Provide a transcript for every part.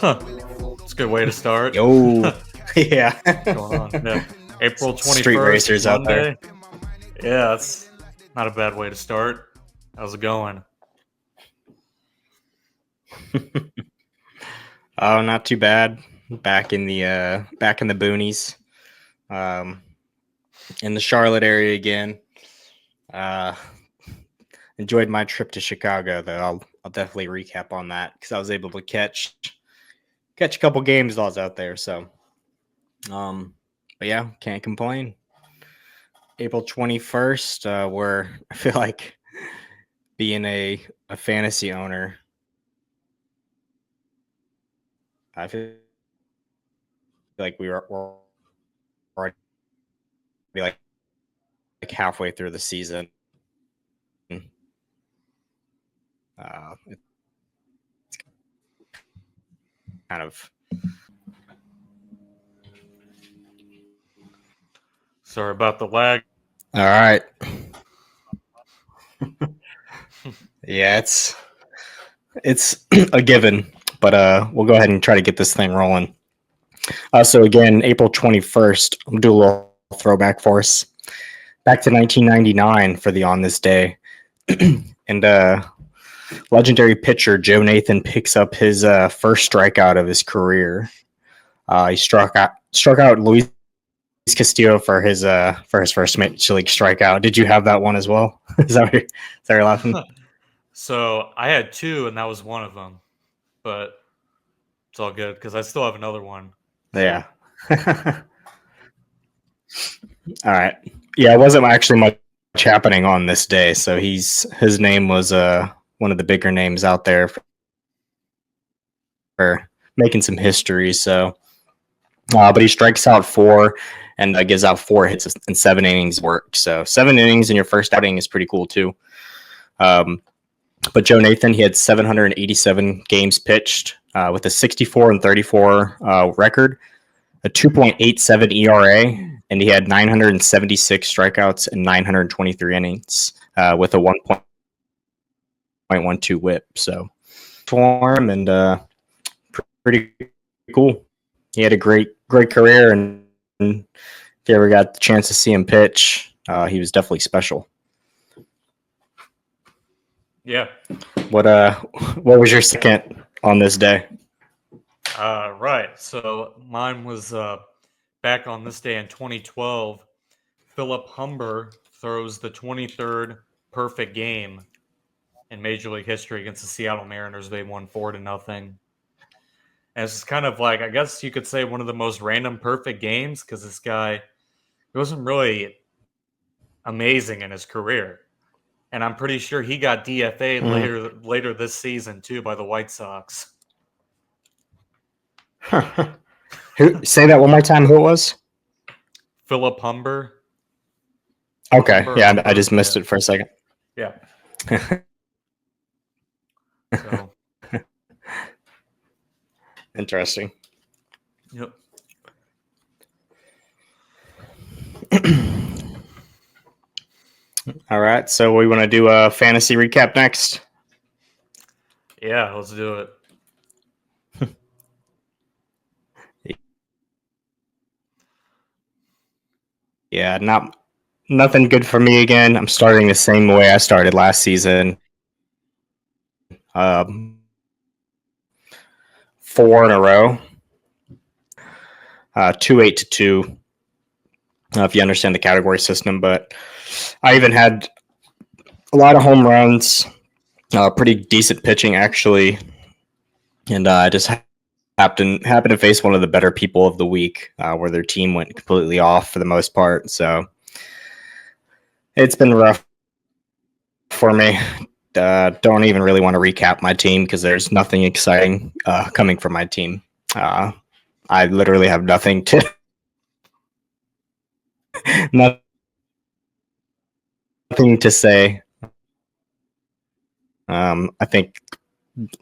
It's a good way to start. Yo, yeah. What's going on? Yeah. April Street 21st, racers out there. Monday. Yeah, that's not a bad way to start. How's it going? Oh, not too bad. Back in the boonies, um, in the Charlotte area again. Uh, Enjoyed my trip to Chicago, though. I'll definitely recap on that because I was able to catch a couple games while I was out there. So, but yeah, can't complain. April 21st, where I feel like being a fantasy owner, I feel like we're already like halfway through the season. It's kind of Sorry about the lag. all right. Yeah, it's a given, but we'll go ahead and try to get this thing rolling. So again, April 21st, I'll do a little throwback for us. Back to 1999 for the On This Day. And legendary pitcher Joe Nathan picks up his first strikeout of his career. He struck out Luis Castillo for his first major league strikeout. Did you have that one as well? Is that what you're laughing? So I had two, and that was one of them. But it's all good because I still have another one. Yeah. All right. Yeah, it wasn't actually much happening on this day, so his name was one of the bigger names out there for making some history. So, but he strikes out four and gives out 4 hits in 7 innings worked. So 7 innings in your first outing is pretty cool too. But Joe Nathan, he had 787 games pitched with a 64-34 record, a 2.87 ERA, and he had 976 strikeouts and 923 innings with a 1.12 WHIP. So for him, and pretty cool. He had a great career, and if you ever got the chance to see him pitch, he was definitely special. Yeah. What was your second on this day? Right. So mine was back on this day in 2012. Philip Humber throws the 23rd perfect game in Major League history against the Seattle Mariners. They won 4-0. And it's kind of like, I guess you could say, one of the most random perfect games because this guy, he wasn't really amazing in his career. And I'm pretty sure he got DFA'd later this season too by the White Sox. Who? Say that one more time. Who it was? Philip Humber. Okay, yeah, I just missed it for a second. Yeah. So. Interesting. Yep. All right, so we want to do a fantasy recap next. Yeah, let's do it. Yeah, nothing good for me again. I'm starting the same way I started last season. 4 in a row. 2-8-2. If you understand the category system, but I even had a lot of home runs, pretty decent pitching actually, and I just happened to face one of the better people of the week, where their team went completely off for the most part. So it's been rough for me. Don't even really want to recap my team because there's nothing exciting coming from my team. I literally have nothing to say. I think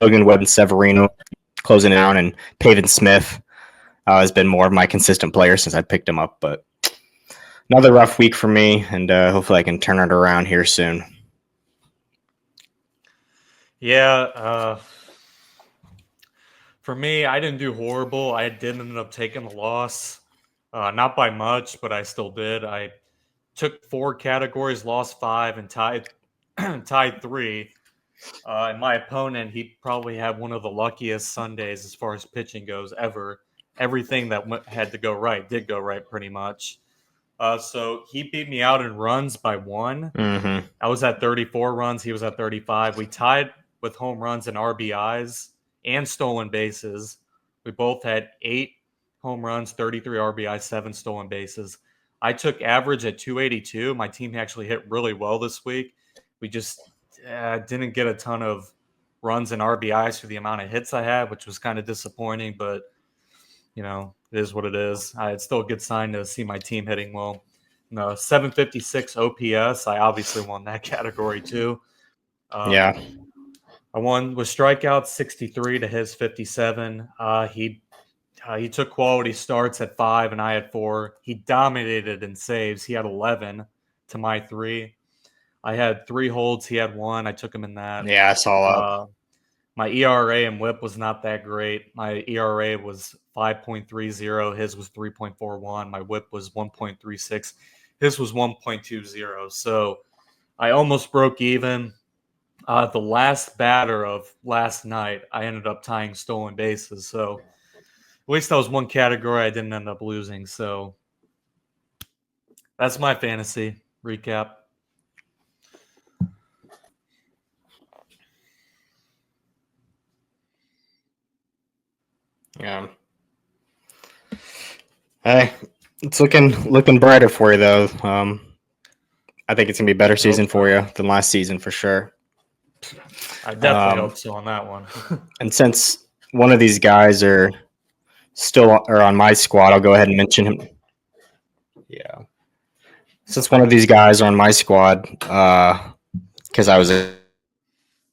Logan Webb and Severino closing it down, and Pavin Smith has been more of my consistent player since I picked him up. But another rough week for me, and hopefully I can turn it around here soon. Yeah. For me, I didn't do horrible. I did end up taking the loss, not by much, but I still did. I took 4 categories, lost 5, and tied 3. And my opponent, he probably had one of the luckiest Sundays as far as pitching goes ever. Everything that had to go right did go right pretty much. So he beat me out in runs by 1. Mm-hmm. I was at 34 runs. He was at 35. We tied with home runs and RBIs and stolen bases. We both had 8 home runs, 33 RBIs, 7 stolen bases. I took average at 282. My team actually hit really well this week. We just didn't get a ton of runs and RBIs for the amount of hits I had, which was kind of disappointing, but it is what it is. It's still a good sign to see my team hitting well. 756 OPS. I obviously won that category too. Yeah. I won with strikeouts 63 to his 57. He took quality starts at 5 and I had 4. He dominated in saves. He had 11 to my 3. I had 3 holds. He had 1. I took him in that. Yeah, I saw that. My ERA and WHIP was not that great. My ERA was 5.30. His was 3.41. My WHIP was 1.36. His was 1.20. So I almost broke even. The last batter of last night, I ended up tying stolen bases. So at least that was one category I didn't end up losing. So that's my fantasy recap. Yeah. Hey, it's looking brighter for you though. I think it's gonna be a better season for you than last season for sure. I definitely hope so on that one. And since one of these guys are on my squad, I'll go ahead and mention him. Yeah. Since one of these guys are on my squad, because I was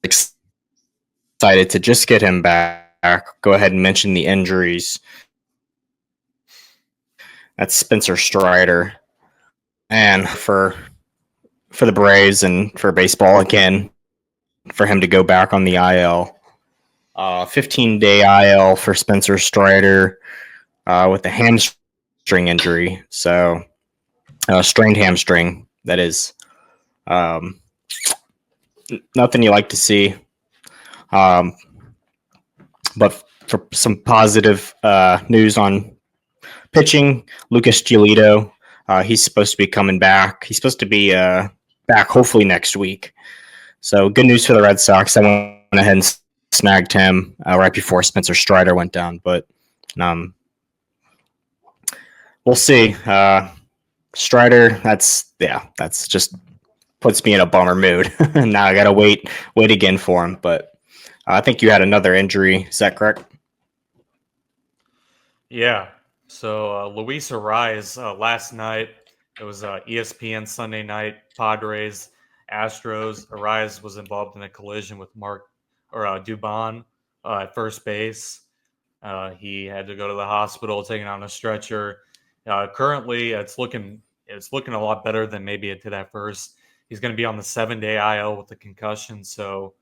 excited to just get him back, go ahead and mention the injuries. That's Spencer Strider. And for the Braves and for baseball again, for him to go back on the IL. 15-day IL for Spencer Strider with a hamstring injury. So, strained hamstring, that is. Nothing you like to see. But for some positive news on pitching, Lucas Giolito, he's supposed to be coming back. He's supposed to be back hopefully next week. So good news for the Red Sox. I went ahead and snagged him right before Spencer Strider went down. But we'll see. Strider, that's just puts me in a bummer mood. Now I got to wait again for him. But I think you had another injury. Is that correct? Yeah. So Luis Ariz last night, it was ESPN Sunday night, Padres, Astros. Ariz was involved in a collision with Dubon at first base. He had to go to the hospital, taken on a stretcher. Currently, it's looking a lot better than maybe it did at first. He's going to be on the 7-day IL with the concussion, so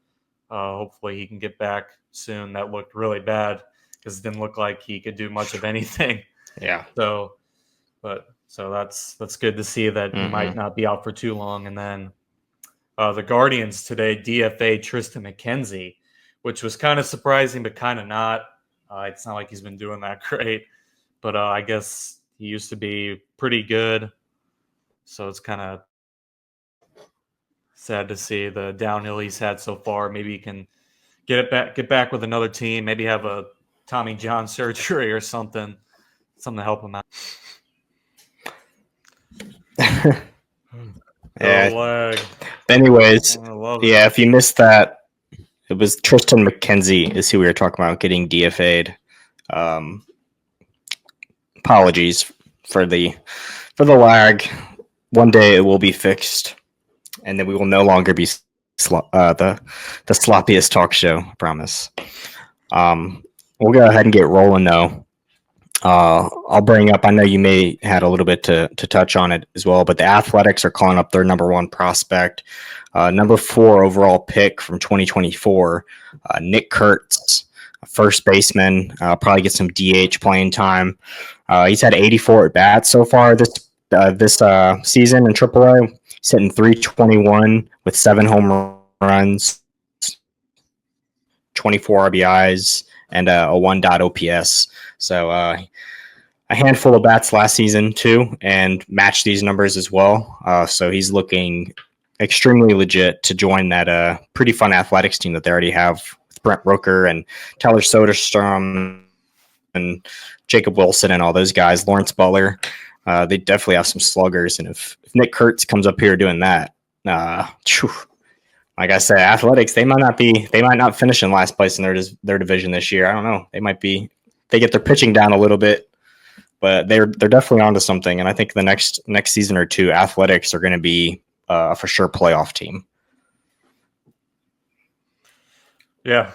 hopefully he can get back soon. That looked really bad because it didn't look like he could do much of anything. Yeah. So that's good to see that he might not be out for too long. And then the Guardians today DFA Tristan McKenzie, which was kind of surprising, but kind of not. It's not like he's been doing that great, but I guess he used to be pretty good. So it's kind of sad to see the downhill he's had so far. Maybe he can get back with another team. Maybe have a Tommy John surgery or something to help him out. Yeah. Anyways, yeah, if you missed that, it was Tristan McKenzie is who we were talking about getting DFA'd. Apologies for the lag. One day it will be fixed, and then we will no longer be the sloppiest talk show. I promise. We'll go ahead and get rolling though. I'll bring up, I know you may had a little bit to touch on it as well, but the Athletics are calling up their number 1 prospect, number 4 overall pick from 2024, Nick Kurtz. first baseman. Probably get some DH playing time. He's had 84 at bats so far this season in AAA. He's hitting 321 with 7 home runs, 24 RBIs, and a 1 OPS. So a handful of bats last season too, and matched these numbers as well. So he's looking extremely legit to join that pretty fun athletics team that they already have with Brent Rooker and Tyler Soderstrom and Jacob Wilson and all those guys, Lawrence Butler. They definitely have some sluggers, and if Nick Kurtz comes up here doing that, like I said, athletics, they might not finish in last place in their division this year. I don't know. They get their pitching down a little bit, but they're definitely onto something. And I think the next season or two, athletics are going to be for sure playoff team. Yeah,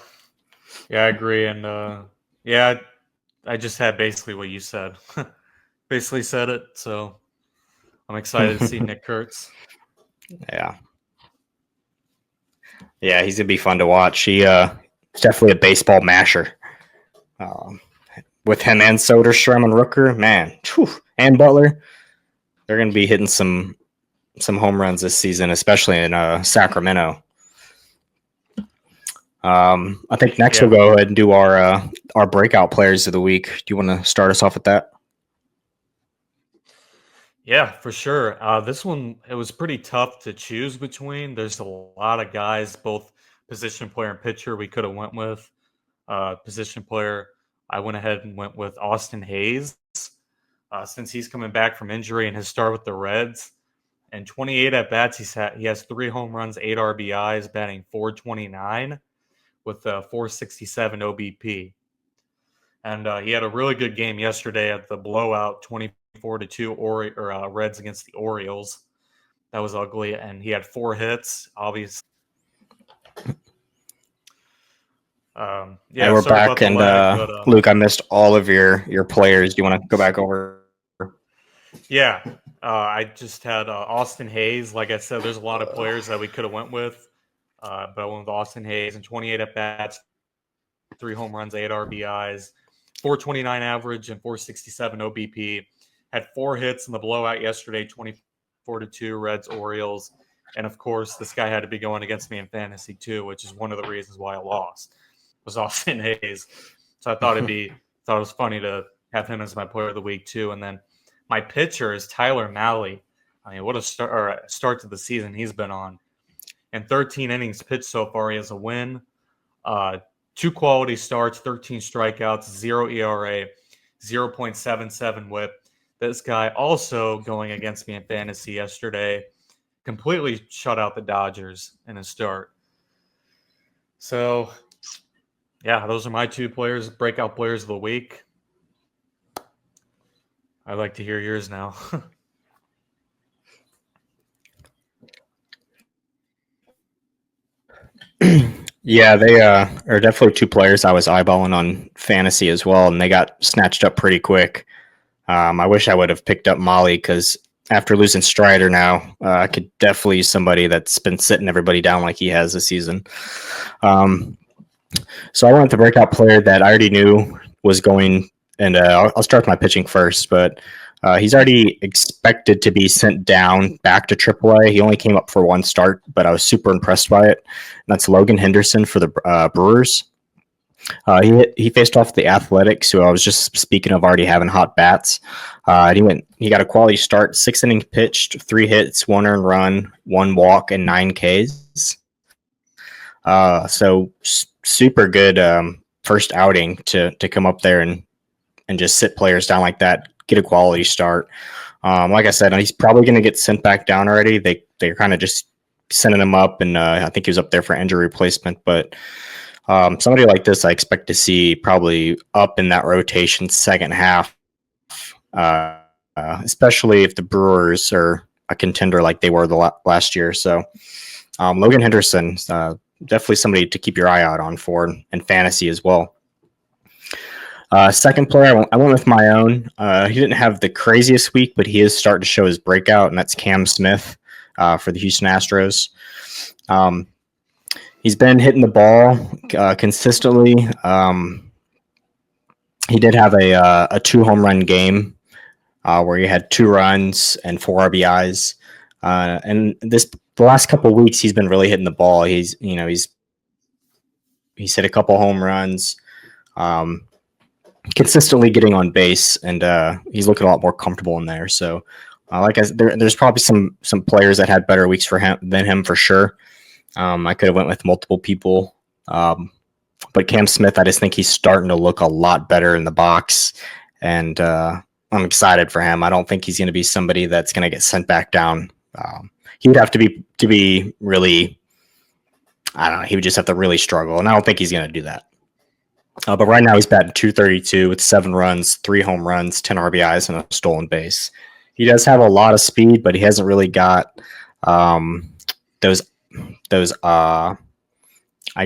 I agree. And I just had basically what you said. Basically said it. So I'm excited to see Nick Kurtz. Yeah, he's gonna be fun to watch. He's definitely a baseball masher. With him and Soderstrom and Rooker, man, and Butler, they're gonna be hitting some home runs this season, especially in Sacramento. I think next we'll go ahead and do our breakout players of the week. Do you want to start us off with that? Yeah, for sure. This one, it was pretty tough to choose between. There's a lot of guys, both position player and pitcher, we could have went with. Position player, I went ahead and went with Austin Hayes, since he's coming back from injury and his start with the Reds. And 28 at bats, he has 3 home runs, 8 RBIs, batting .429 with 467 OBP. And he had a really good game yesterday at the blowout 24-2 Reds against the Orioles. That was ugly, and he had 4 hits. Obviously, and we're back. And Luke, I missed all of your players. Do you want to go back over? Yeah, I just had Austin Hayes. Like I said, there's a lot of players that we could have went with, but I went with Austin Hayes and 28 at bats, 3 home runs, 8 RBIs, 429 average, and 467 OBP. Had 4 hits in the blowout yesterday, 24-2 Reds Orioles, and of course, this guy had to be going against me in fantasy too, which is one of the reasons why I lost. Was Austin Hayes. So I thought it was funny to have him as my player of the week too. And then my pitcher is Tyler Mahle. I mean, what a start to the season he's been on. In 13 innings pitched so far, he has a win, 2 quality starts, 13 strikeouts, 0 ERA, 0.77 WHIP. This guy also going against me in fantasy yesterday, completely shut out the Dodgers in his start. So, yeah, those are my 2 players, breakout players of the week. I'd like to hear yours now. Yeah, they are definitely 2 players I was eyeballing on fantasy as well, and they got snatched up pretty quick. I wish I would have picked up Mahle because after losing Strider now, I could definitely use somebody that's been sitting everybody down like he has this season. So I went with the breakout player that I already knew was going, and I'll start with my pitching first, but he's already expected to be sent down back to AAA. He only came up for 1 start, but I was super impressed by it. And that's Logan Henderson for the Brewers. He faced off the Athletics, who I was just speaking of already having hot bats. He got a quality start, 6 innings pitched, 3 hits, 1 earned run, 1 walk, and 9 Ks. So super good first outing to come up there and just sit players down like that, get a quality start. Like I said, he's probably going to get sent back down already. They're kind of just sending him up, and I think he was up there for injury replacement, but somebody like this, I expect to see probably up in that rotation second half, especially if the Brewers are a contender like they were the last year. So Logan Henderson, definitely somebody to keep your eye out on for in fantasy as well. Second player, I went with my own. He didn't have the craziest week, but he is starting to show his breakout, and that's Cam Smith for the Houston Astros. He's been hitting the ball consistently. He did have a 2 home run game where he had 2 runs and 4 RBIs. And the last couple of weeks, he's been really hitting the ball. He's hit a couple home runs, consistently getting on base, and he's looking a lot more comfortable in there. So, like I said, there's probably some players that had better weeks for him than him for sure. I could have went with multiple people, but Cam Smith, I just think he's starting to look a lot better in the box, and I'm excited for him. I don't think he's going to be somebody that's going to get sent back down. He would have to be really, I don't know. He would just have to really struggle, and I don't think he's going to do that. But right now he's batting .232 with 7 runs, 3 home runs, 10 RBIs, and a stolen base. He does have a lot of speed, but he hasn't really got those I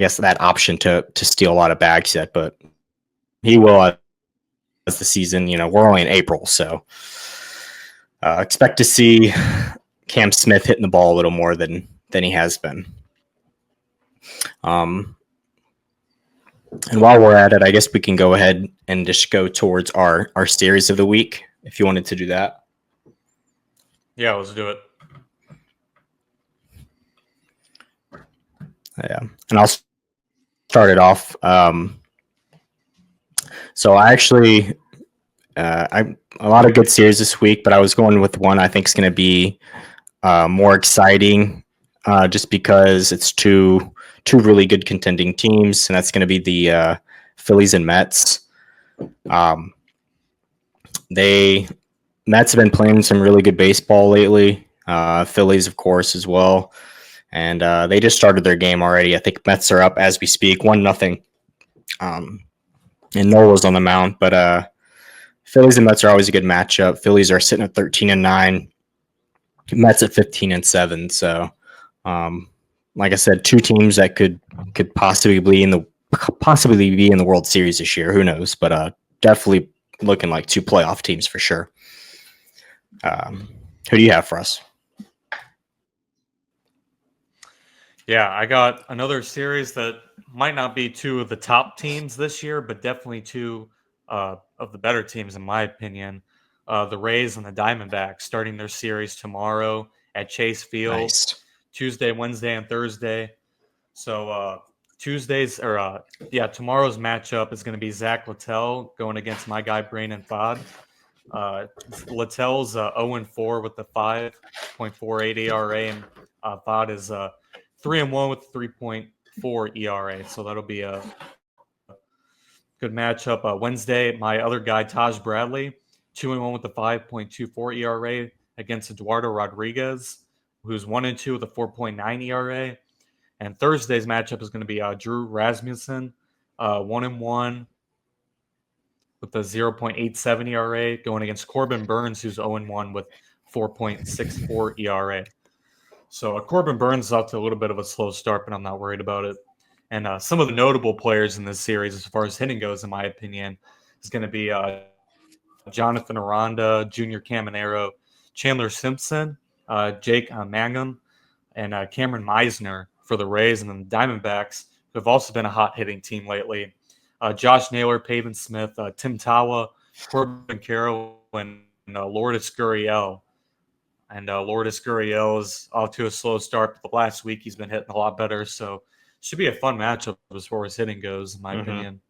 guess that option to steal a lot of bags yet. But he will as the season. We're only in April, so expect to see Cam Smith hitting the ball a little more than he has been. And while we're at it, I guess we can go ahead and just go towards our series of the week, if you wanted to do that. Yeah, let's do it. Yeah, and I'll start it off. So I actually, a lot of good series this week, but I was going with one I think is going to be more exciting, just because it's two really good contending teams, and that's going to be the Phillies and Mets. Mets have been playing some really good baseball lately. Phillies, of course, as well. And they just started their game already. I think Mets are up as we speak, 1-0. And Nola's on the mound, but Phillies and Mets are always a good matchup. Phillies are sitting at 13-9. Mets at 15-7. So, like I said, 2 teams that could possibly be in the World Series this year. Who knows? But definitely looking like 2 playoff teams for sure. Who do you have for us? Yeah, I got another series that might not be 2 of the top teams this year, but definitely 2 of the better teams, in my opinion. The Rays and the Diamondbacks starting their series tomorrow at Chase Field. Nice. Tuesday, Wednesday, and Thursday. So tomorrow's matchup is going to be Zach Littell going against my guy Brandon Fod. Littell's 0-4 with the 5.48 ERA, and Fod is 3-1 with 3.4 ERA. So that'll be a good matchup. Wednesday, my other guy Taj Bradley, 2-1 with the 5.24 ERA against Eduardo Rodriguez, who's 1-2 with a 4.9 ERA. And Thursday's matchup is going to be Drew Rasmussen, 1-1 with a 0.87 ERA, going against Corbin Burns, who's 0-1 with 4.64 ERA. So Corbin Burns is off to a little bit of a slow start, but I'm not worried about it. And some of the notable players in this series, as far as hitting goes, in my opinion, is going to be Jonathan Aranda, Junior Caminero, Chandler Simpson, Jake Mangum, and Cameron Meisner for the Rays, and then the Diamondbacks, who have also been a hot-hitting team lately. Josh Naylor, Pavin Smith, Tim Tawa, Corbin Carroll, and Lourdes Gurriel. And Lourdes Gurriel is off to a slow start, but the last week he's been hitting a lot better. So should be a fun matchup as far as hitting goes, in my opinion.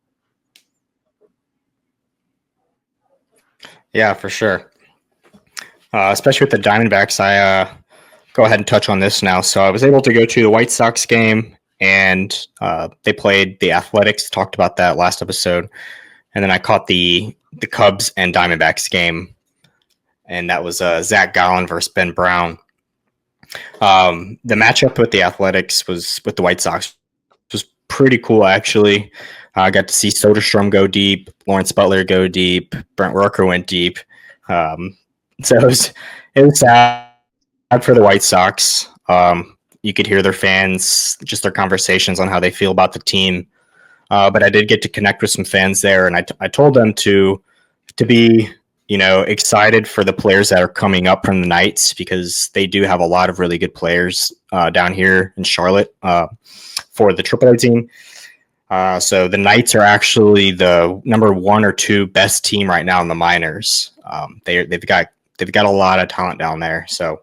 Yeah, for sure. Especially with the Diamondbacks, I go ahead and touch on this now. So I was able to go to the White Sox game, and they played the Athletics. Talked about that last episode. And then I caught the Cubs and Diamondbacks game, and that was Zach Gallen versus Ben Brown. The matchup with the Athletics was with the White Sox was pretty cool, actually. I got to see Soderstrom go deep, Lawrence Butler go deep, Brent Rooker went deep. So it was sad for the White Sox. You could hear their fans, just their conversations on how they feel about the team. But I did get to connect with some fans there, and I told them to be, excited for the players that are coming up from the Knights because they do have a lot of really good players down here in Charlotte for the AAA team. So the Knights are actually the number 1 or 2 best team right now in the minors. They've got a lot of talent down there. So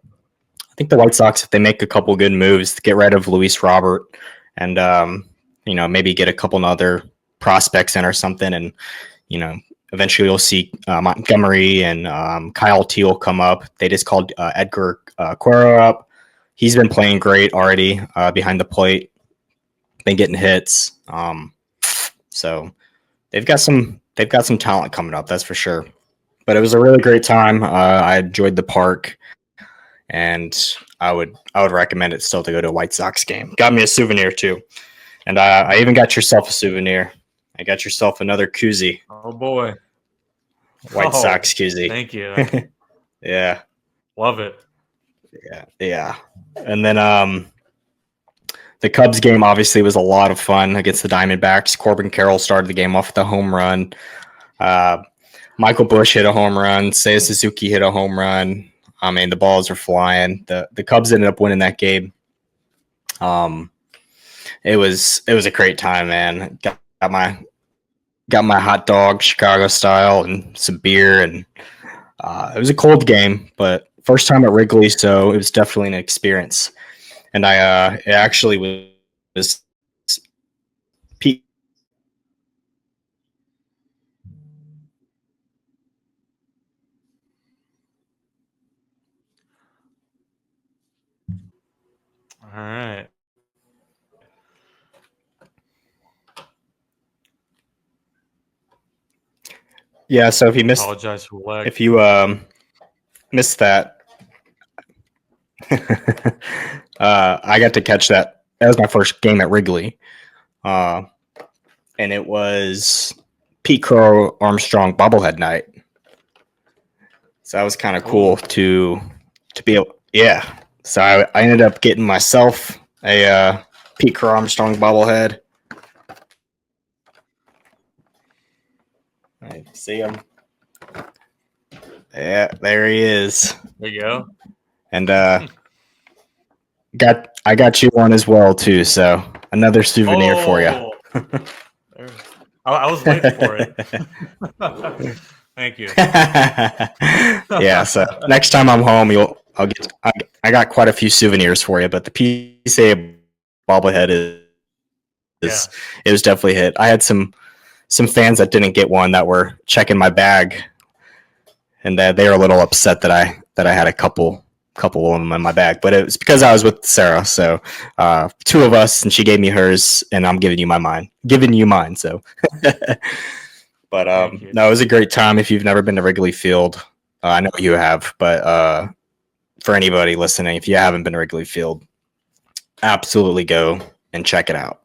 I think the White Sox, if they make a couple good moves, to get rid of Luis Robert and maybe get a couple other prospects in or something, and eventually you'll see Montgomery and Kyle Teal come up. They just called Edgar Cuero up. He's been playing great already behind the plate. Been getting hits. So they've got some talent coming up, that's for sure. But it was a really great time. I enjoyed the park, and I would recommend it still to go to a White Sox game. Got me a souvenir too, and I even got yourself a souvenir. I got yourself another koozie. Oh boy, White Sox koozie. Thank you. Yeah, love it. Yeah. And then the Cubs game obviously was a lot of fun against the Diamondbacks. Corbin Carroll started the game off with a home run. Michael Busch hit a home run. Seiya Suzuki hit a home run. I mean, the balls are flying. The Cubs ended up winning that game. It was a great time, man. Got my hot dog, Chicago style, and some beer, and it was a cold game, but first time at Wrigley, so it was definitely an experience. And it actually was Pete. All right. Yeah, so if you missed, Apologize for lag. if you missed that, I got to catch that. That was my first game at Wrigley, and it was Pete Crow Armstrong bobblehead night. So that was kind of cool to be able. Yeah, so I ended up getting myself a Pete Crow Armstrong bobblehead. I see him. Yeah, there he is. There you go. And I got you one as well too. So another souvenir for you. I was waiting for it. Thank you. Yeah. So next time I'm home, I got quite a few souvenirs for you, but the PCA bobblehead it was definitely a hit. I had some fans that didn't get one that were checking my bag, and that they were a little upset that I had a couple of them in my bag, but it was because I was with Sarah. So 2 of us, and she gave me hers, and I'm giving you mine. So, but no, it was a great time. If you've never been to Wrigley Field, I know you have, but for anybody listening, if you haven't been to Wrigley Field, absolutely go and check it out.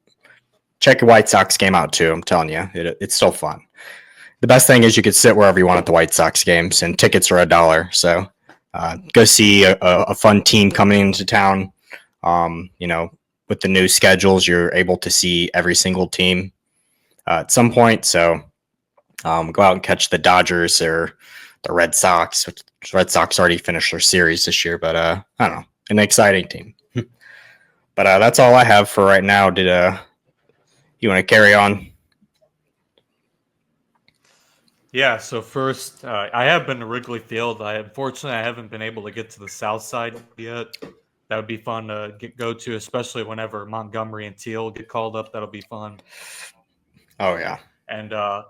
Check your White Sox game out too. I'm telling you, it's still fun. The best thing is you could sit wherever you want at the White Sox games, and tickets are $1. So go see a fun team coming into town. With the new schedules, you're able to see every single team at some point. So go out and catch the Dodgers or the Red Sox. Which the Red Sox already finished their series this year, but I don't know, an exciting team. But that's all I have for right now. Did you want to carry on? Yeah, so first, I have been to Wrigley Field. Unfortunately, I haven't been able to get to the south side yet. That would be fun to go to, especially whenever Montgomery and Teal get called up. That'll be fun. Oh, yeah. And I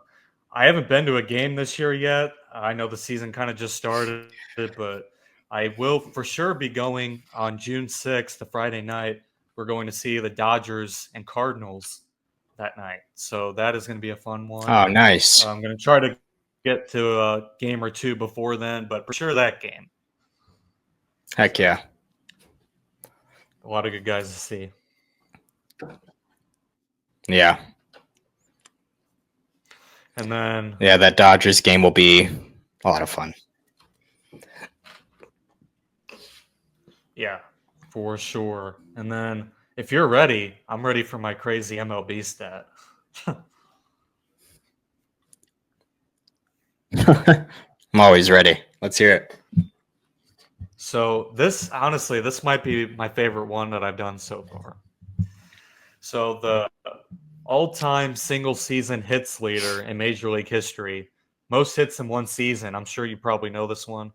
haven't been to a game this year yet. I know the season kind of just started, but I will for sure be going on June 6th, the Friday night. We're going to see the Dodgers and Cardinals that night. So that is going to be a fun one. Oh, nice. I'm going to try to get to a game or 2 before then, but for sure that game. Heck yeah. A lot of good guys to see. Yeah. And then... yeah, that Dodgers game will be a lot of fun. Yeah, for sure. And then if you're ready, I'm ready for my crazy MLB stat. I'm always ready. Let's hear it. So this might be my favorite one that I've done so far. So the all-time single season hits leader in Major League history, most hits in one season. I'm sure you probably know this one.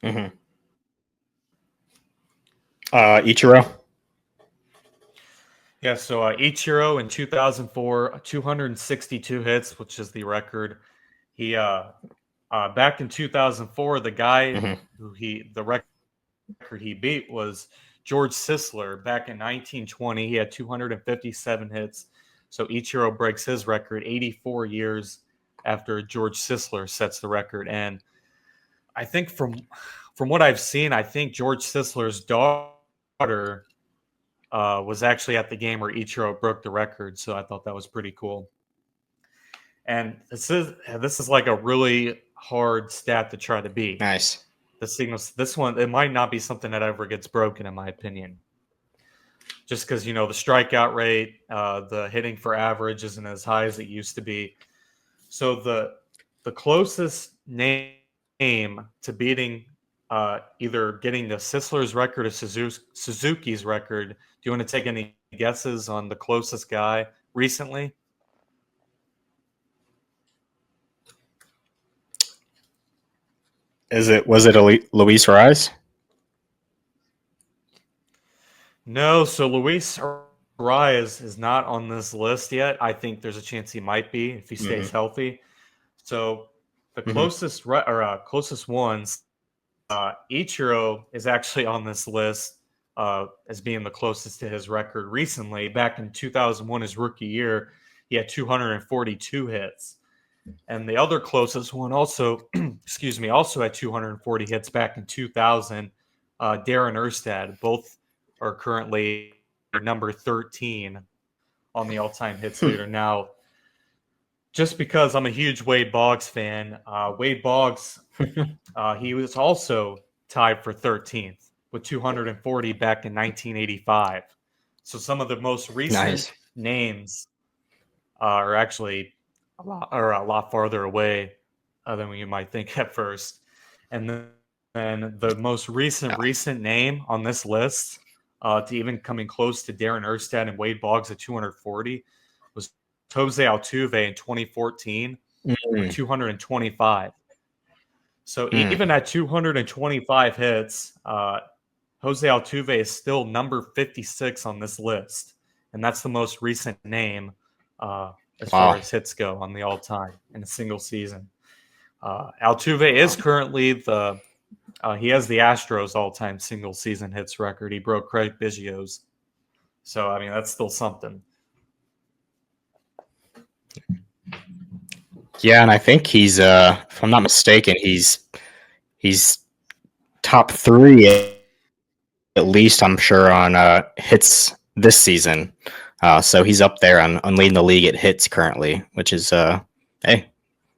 Mm-hmm. Ichiro. Yeah, so Ichiro in 2004, 262 hits, which is the record. He back in 2004, the guy the record he beat was George Sisler. Back in 1920, he had 257 hits. So Ichiro breaks his record 84 years after George Sisler sets the record. And I think from what I've seen, I think George Sisler's daughter was actually at the game where Ichiro broke the record. So I thought that was pretty cool. And this is like a really hard stat to try to beat. Nice. This one, it might not be something that ever gets broken, in my opinion. Just because, the strikeout rate, the hitting for average isn't as high as it used to be. So the closest name to beating either getting the Sisler's record or Suzuki's record, do you want to take any guesses on the closest guy recently? Was it Luis Rise? No, so Luis Arias is not on this list yet. I think there's a chance he might be if he stays healthy. So the closest closest ones, Ichiro is actually on this list as being the closest to his record recently. Back in 2001, his rookie year, he had 242 hits. And the other closest one also, also had 240 hits back in 2000, Darren Erstad. Both are currently number 13 on the all-time hits leader. Now, just because I'm a huge Wade Boggs fan, Wade Boggs, he was also tied for 13th with 240 back in 1985. So some of the most recent names are actually a lot farther away than you might think at first. And then the most recent name on this list, to even coming close to Darren Erstad and Wade Boggs at 240, was Jose Altuve in 2014 with 225. So even at 225 hits, Jose Altuve is still number 56 on this list. And that's the most recent name as far as hits go on the all-time in a single season. Altuve is currently he has the Astros all-time single season hits record. He broke Craig Biggio's. So, I mean, that's still something. Yeah, and I think he's, if I'm not mistaken, he's top 3 at least, I'm sure, on hits this season. So he's up there on leading the league at hits currently, which is hey,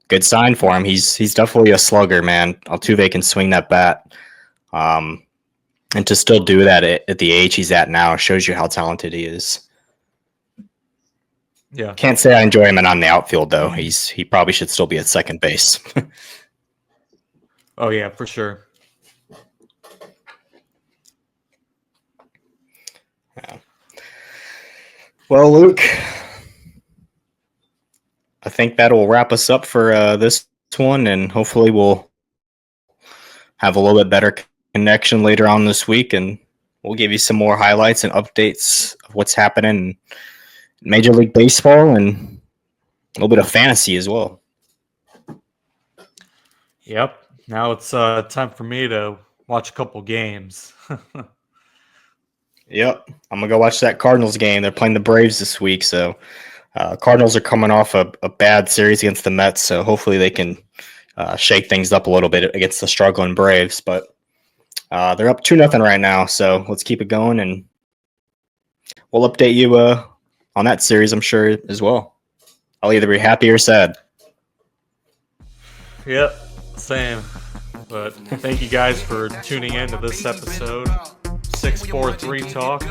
good sign for him. He's definitely a slugger, man. Altuve can swing that bat, and to still do that at the age he's at now shows you how talented he is. Yeah, can't say I enjoy him on the outfield though. He probably should still be at second base. Oh yeah, for sure. Yeah. Well, Luke, I think that'll wrap us up for this one, and hopefully we'll have a little bit better connection later on this week, and we'll give you some more highlights and updates of what's happening in Major League Baseball and a little bit of fantasy as well. Yep. Now it's time for me to watch a couple games. Yep. I'm going to go watch that Cardinals game. They're playing the Braves this week, so Cardinals are coming off a bad series against the Mets, so hopefully they can shake things up a little bit against the struggling Braves. But they're up 2-0 right now, so let's keep it going, and we'll update you on that series, I'm sure, as well. I'll either be happy or sad. Yep, same. But thank you guys for tuning in to this episode. 643 Talk.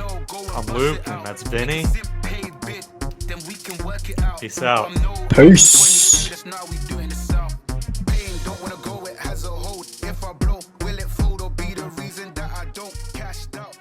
I'm Luke, and that's Vinny. Peace out. Peace. Don't wanna go, it has a hold. If I blow, will it fold or be the reason that I don't cashed out?